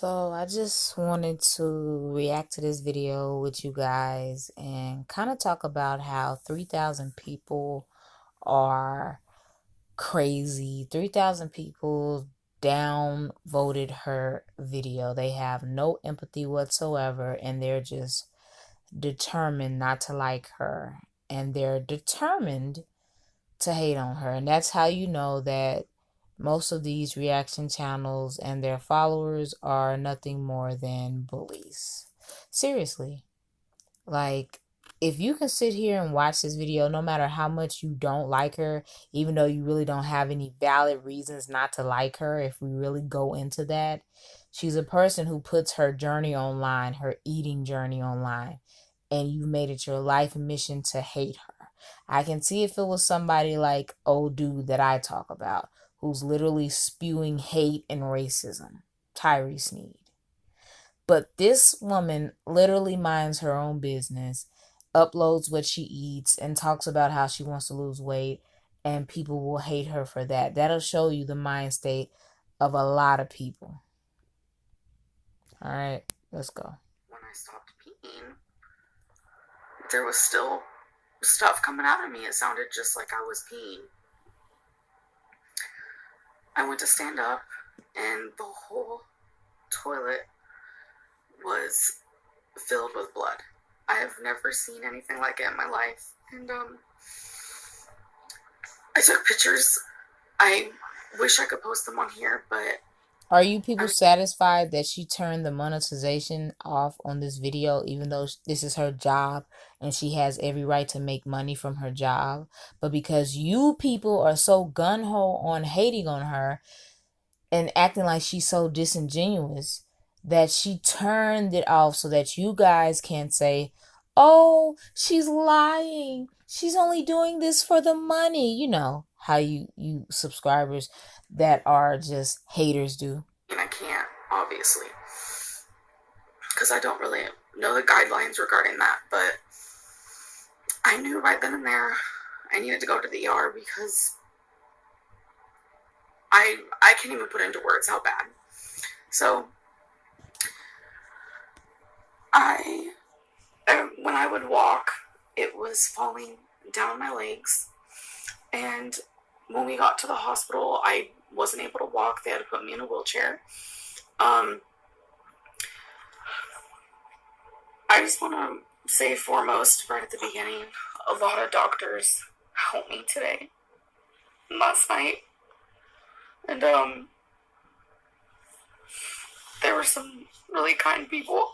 So I just wanted to react to this video with you guys and kind of talk about how 3,000 people are crazy. 3,000 people down voted her video. They have no empathy whatsoever and they're just determined not to like her. And they're determined to hate on her. And that's how you know that most of these reaction channels and their followers are nothing more than bullies. Seriously. Like, if you can sit here and watch this video, no matter how much you don't like her, even though you really don't have any valid reasons not to like her, if we really go into that, she's a person who puts her journey online, her eating journey online, and you made it your life mission to hate her. I can see if it was somebody like old dude that I talk about, who's literally spewing hate and racism, Tyree Sneed. But this woman literally minds her own business, uploads what she eats, and talks about how she wants to lose weight, and people will hate her for that. That'll show you the mind state of a lot of people. All right, let's go. When I stopped peeing, there was still stuff coming out of me. It sounded just like I was peeing. I went to stand up, and the whole toilet was filled with blood. I have never seen anything like it in my life. And I took pictures. I wish I could post them on here, but Are you people satisfied that she turned the monetization off on this video, even though this is her job and she has every right to make money from her job? But because you people are so gun-ho on hating on her and acting like she's so disingenuous, that she turned it off so that you guys can say, oh, she's lying. She's only doing this for the money. You know how you subscribers that are just haters do. and I can't, obviously, because I don't really know the guidelines regarding that. But I knew right then and there I needed to go to the ER because I can't even put into words how bad. So I when I would walk, it was falling down my legs. And when we got to the hospital, I wasn't able to walk. They had to put me in a wheelchair. I just want to say foremost, right at the beginning, a lot of doctors helped me today, last night. And there were some really kind people.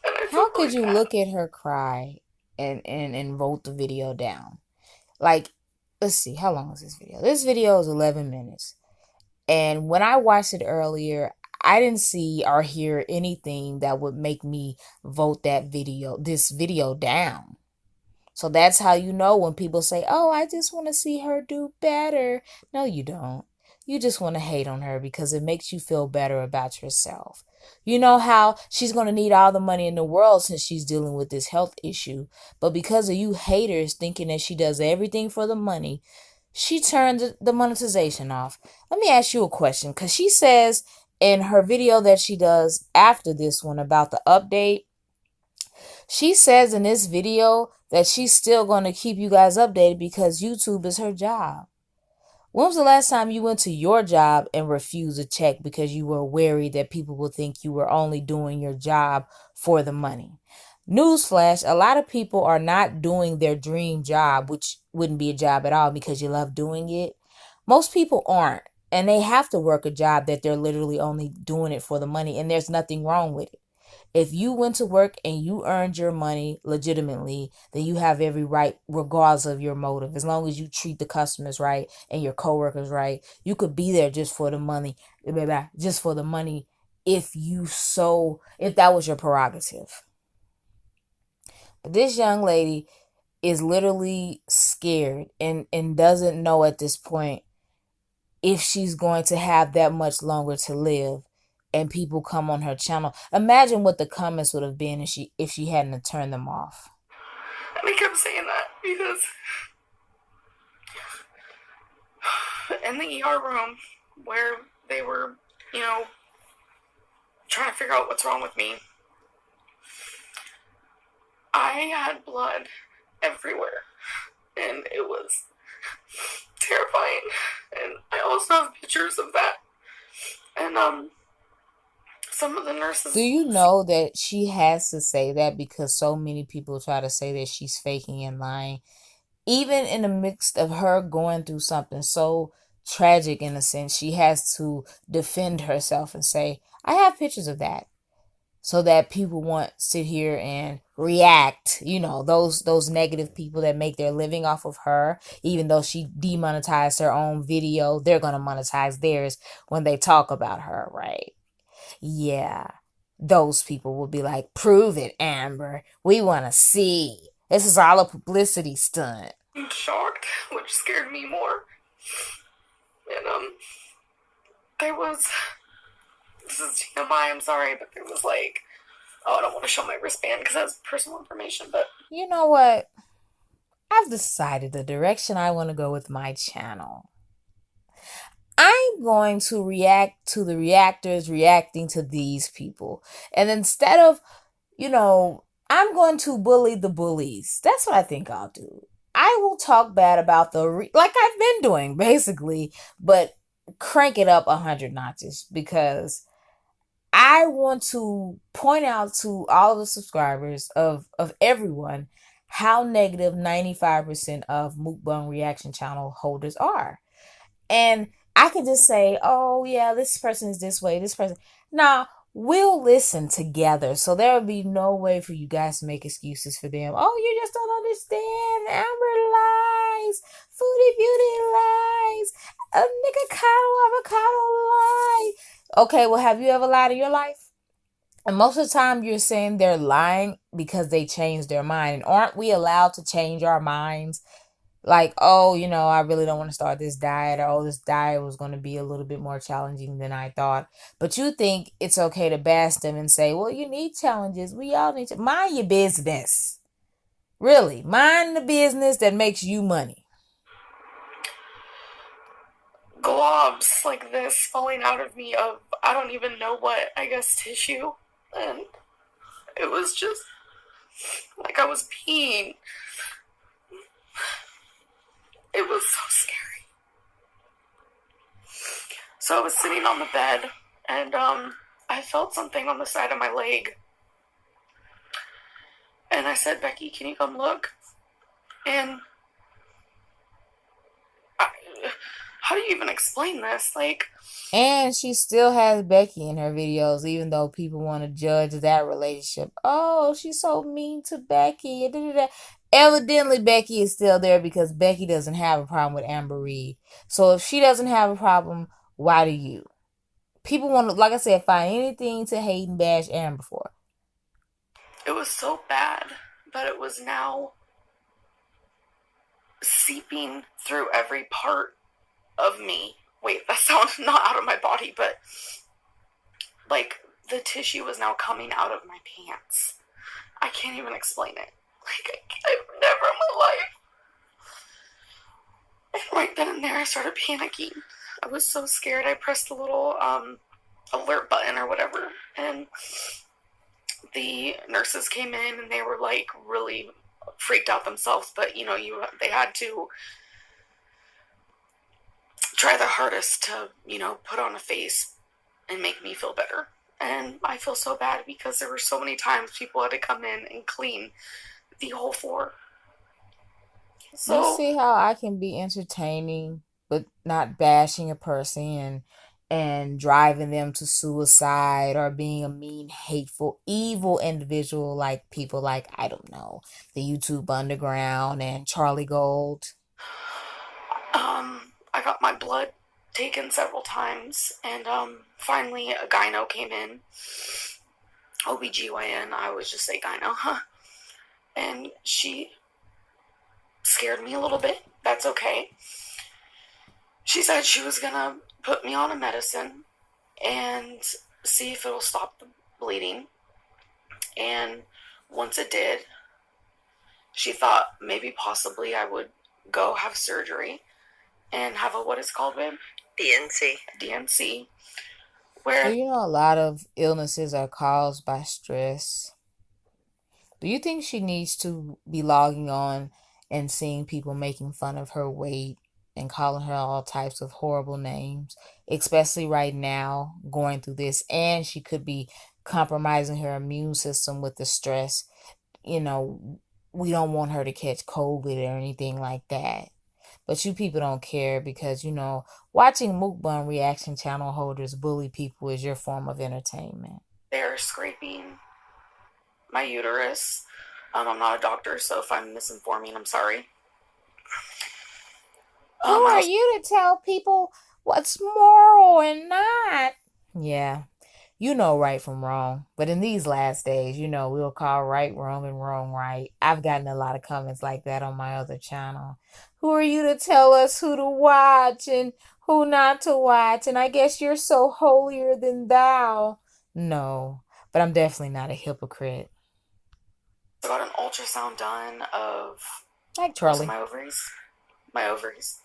And I feel How could really you bad. look at her cry and vote the video down? Like, let's see, how long is this video? This video is 11 minutes. And when I watched it earlier, I didn't see or hear anything that would make me vote this video down. So that's how you know when people say, oh, I just want to see her do better. No, you don't. You just want to hate on her because it makes you feel better about yourself. You know how she's going to need all the money in the world since she's dealing with this health issue. But because of you haters thinking that she does everything for the money, she turned the monetization off. Let me ask you a question, because she says in her video that she does after this one about the update, she says in this video that she's still going to keep you guys updated because YouTube is her job. When was the last time you went to your job and refused a check because you were worried that people would think you were only doing your job for the money? Newsflash, a lot of people are not doing their dream job, which wouldn't be a job at all because you love doing it. Most people aren't, and they have to work a job that they're literally only doing it for the money, and there's nothing wrong with it. If you went to work and you earned your money legitimately, then you have every right, regardless of your motive. As long as you treat the customers right and your coworkers right, you could be there just for the money, just for the money, if that was your prerogative. But this young lady is literally scared and doesn't know at this point if she's going to have that much longer to live, and people come on her channel. Imagine what the comments would have been if she hadn't turned them off. And I kept saying that because in the ER room where they were you know, trying to figure out what's wrong with me. I had blood everywhere, and it was terrifying. And I also have pictures of that. And some of the Do nurses. you know that she has to say that because so many people try to say that she's faking and lying? Even in the midst of her going through something so tragic in a sense, she has to defend herself and say, I have pictures of that. So that people won't sit here and react, those negative people that make their living off of her, even though she demonetized her own video, they're gonna monetize theirs when they talk about her, right? Yeah, those people will be like, prove it, Amber. We want to see. This is all a publicity stunt. I'm shocked, which scared me more. And there was, this is TMI, I'm sorry, but there was like, oh, I don't want to show my wristband because that's personal information, but You know what? I've decided the direction I want to go with my channel. I'm going to react to the reactors reacting to these people. And instead of, I'm going to bully the bullies. That's what I think I'll do. I will talk bad about like I've been doing basically, but crank it up 100 notches because I want to point out to all of the subscribers of everyone how negative 95% of mukbang reaction channel holders are. And I can just say, oh, yeah, this person is this way, this person. Now, we'll listen together. So there will be no way for you guys to make excuses for them. Oh, you just don't understand. Amber lies. Foodie Beauty lies. A nigga avocado lie. Okay, well, have you ever lied in your life? And most of the time, you're saying they're lying because they changed their mind. And aren't we allowed to change our minds? Like, oh, I really don't want to start this diet, or oh, this diet was going to be a little bit more challenging than I thought. But you think it's okay to bash them and say, well, you need challenges. We all need to mind your business. Really, mind the business that makes you money. globs like this falling out of me of I don't even know what, I guess, tissue. And it was just like I was peeing. It was so scary. So I was sitting on the bed and I felt something on the side of my leg. And I said, Becky, can you come look? And I, how do you even explain this? Like, And she still has Becky in her videos, even though people want to judge that relationship. Oh, she's so mean to Becky. Da, da, da. Evidently, Becky is still there because Becky doesn't have a problem with Amber Reid. So if she doesn't have a problem, why do you? People want to, like I said, find anything to hate and bash Amber for. it was so bad, but it was now seeping through every part of me. Wait, that sounds not out of my body, but like the tissue was now coming out of my pants. I can't even explain it. Like, I've never in my life. And right then and there, I started panicking. I was so scared. I pressed the little alert button or whatever, and the nurses came in and they were like really freaked out themselves. But they had to try their hardest to put on a face and make me feel better. And I feel so bad because there were so many times people had to come in and clean the whole floor. You So see how I can be entertaining, but not bashing a person and driving them to suicide or being a mean, hateful, evil individual like people like, I don't know, the YouTube Underground and Charlie Gold. I got my blood taken several times, and finally a gyno came in. OBGYN, I always just say gyno, huh? And she scared me a little bit. That's okay. She said she was gonna put me on a medicine and see if it'll stop the bleeding. And once it did, she thought maybe possibly I would go have surgery and have a what is called, babe? DNC. DNC, So, Where a lot of illnesses are caused by stress. Do you think she needs to be logging on and seeing people making fun of her weight and calling her all types of horrible names, especially right now going through this? And she could be compromising her immune system with the stress. You know, we don't want her to catch COVID or anything like that. But you people don't care because, watching mukbang reaction channel holders bully people is your form of entertainment. they're scraping my uterus. I'm not a doctor, so if I'm misinforming, I'm sorry. Who I are was you to tell people what's moral and not? Yeah, you know right from wrong. But in these last days, we'll call right wrong and wrong right. I've gotten a lot of comments like that on my other channel. Who are you to tell us who to watch and who not to watch? And I guess you're so holier than thou. No, but I'm definitely not a hypocrite. got an ultrasound done of, Like was it Charlie. my ovaries? My ovaries.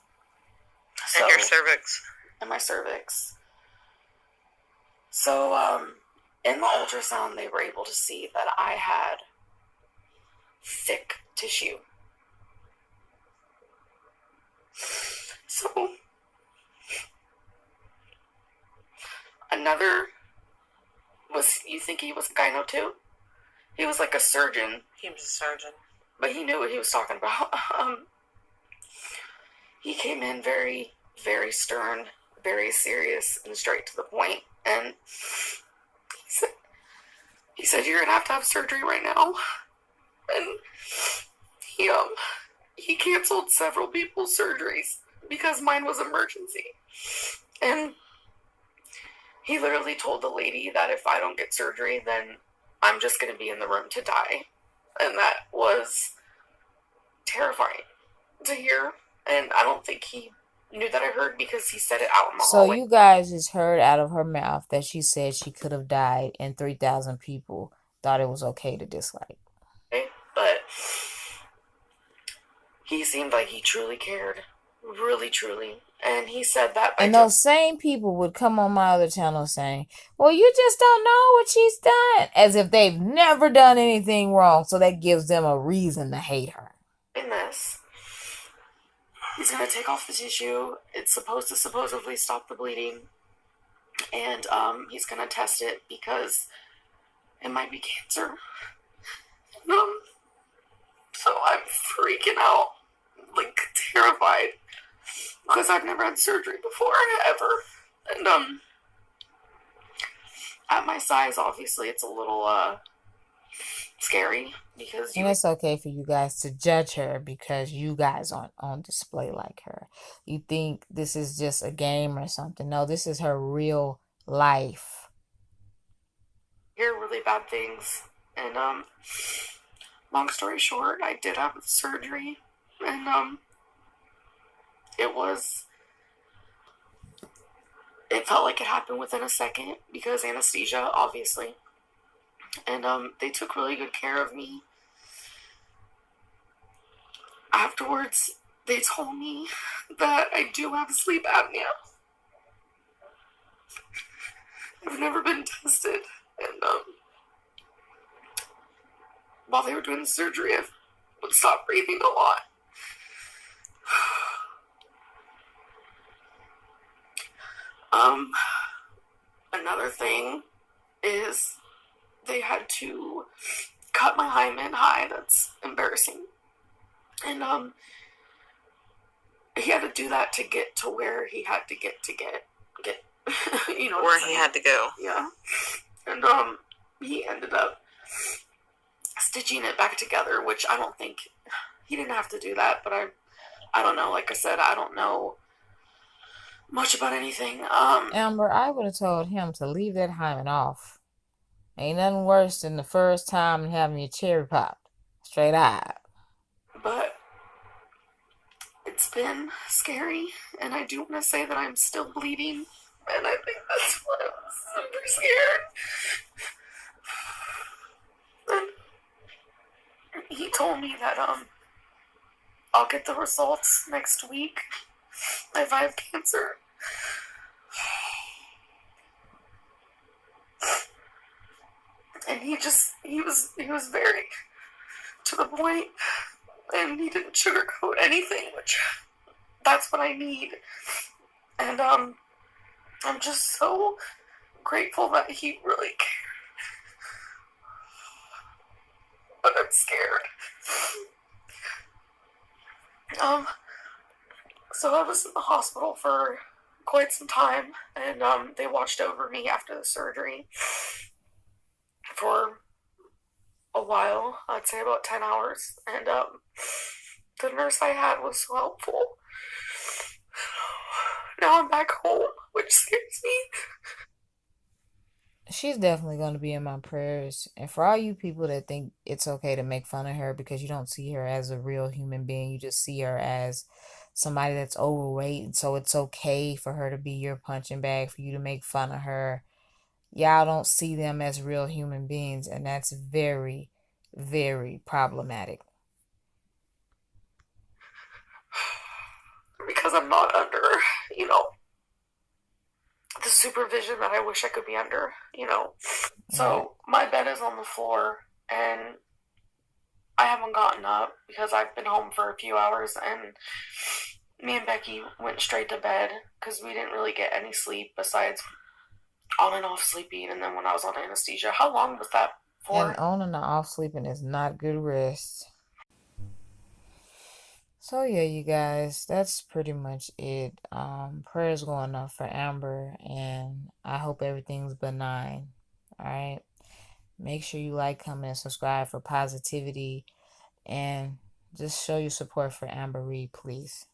And your cervix. And my cervix. So, in the ultrasound, they were able to see that I had thick tissue. So, another was, you think he was a gyno too? He was like a surgeon. He was a surgeon. But he knew what he was talking about. He came in very, very stern, very serious, and straight to the point. And he said, "You're gonna have surgery right now." And he he canceled several people's surgeries because mine was emergency. And he literally told the lady that if I don't get surgery, then I'm just gonna be in the room to die. And that was terrifying to hear. And I don't think he knew that I heard because he said it out in the So hallway. you guys just heard out of her mouth that she said she could have died and 3,000 people thought it was okay to dislike. Okay? But he seemed like he truly cared. Really, truly. And he said that And those same people would come on my other channel saying, well, you just don't know what she's done. As if they've never done anything wrong. So that gives them a reason to hate her. In this, he's going to take off the tissue. It's supposed to supposedly stop the bleeding. And he's going to test it because it might be cancer. So I'm freaking out, like terrified, because I've never had surgery before, ever. And at my size, obviously, it's a little scary because And it's okay for you guys to judge her because you guys aren't on display like her. You think this is just a game or something. No, this is her real life. hear really bad things. And long story short, I did have surgery, and it felt like it happened within a second because anesthesia, obviously. And they took really good care of me. Afterwards, they told me that I do have sleep apnea. I've never been tested, and while they were doing the surgery, I would stop breathing a lot. Another thing is they had to cut my hymen high. That's embarrassing. And he had to do that to get to where he had to get you know where he had to go. Yeah. And he ended up stitching it back together, which I don't think he didn't have to do that, but I don't know. Like I said, I don't know much about anything. Amber, I would have told him to leave that hymen off. Ain't nothing worse than the first time having your cherry popped. Straight up. But it's been scary, and I do want to say that I'm still bleeding, and I think that's why I'm super scared. And he told me that I'll get the results next week if I have cancer. and he was very to the point, and he didn't sugarcoat anything, which that's what I need. And I'm just so grateful that he really cared, but I'm scared. Um, so I was in the hospital for quite some time, and they watched over me after the surgery for a while. I'd say about 10 hours, and the nurse I had was so helpful. Now I'm back home, which scares me. She's definitely going to be in my prayers. And for all you people that think it's okay to make fun of her because you don't see her as a real human being, you just see her as somebody that's overweight. So it's okay for her to be your punching bag, for you to make fun of her. Y'all don't see them as real human beings. And that's very, very problematic. Because I'm not under, you know, the supervision that I wish I could be under, you know. Right. So my bed is on the floor, and I haven't gotten up because I've been home for a few hours, and me and Becky went straight to bed because we didn't really get any sleep besides on and off sleeping, and then when I was on anesthesia. How long was that And for? on and off sleeping is not good rest. So yeah, you guys, that's pretty much it. Prayers going up for Amber, and I hope everything's benign. All right. Make sure you like, comment, and subscribe for positivity, and just show your support for Amber Reid, please.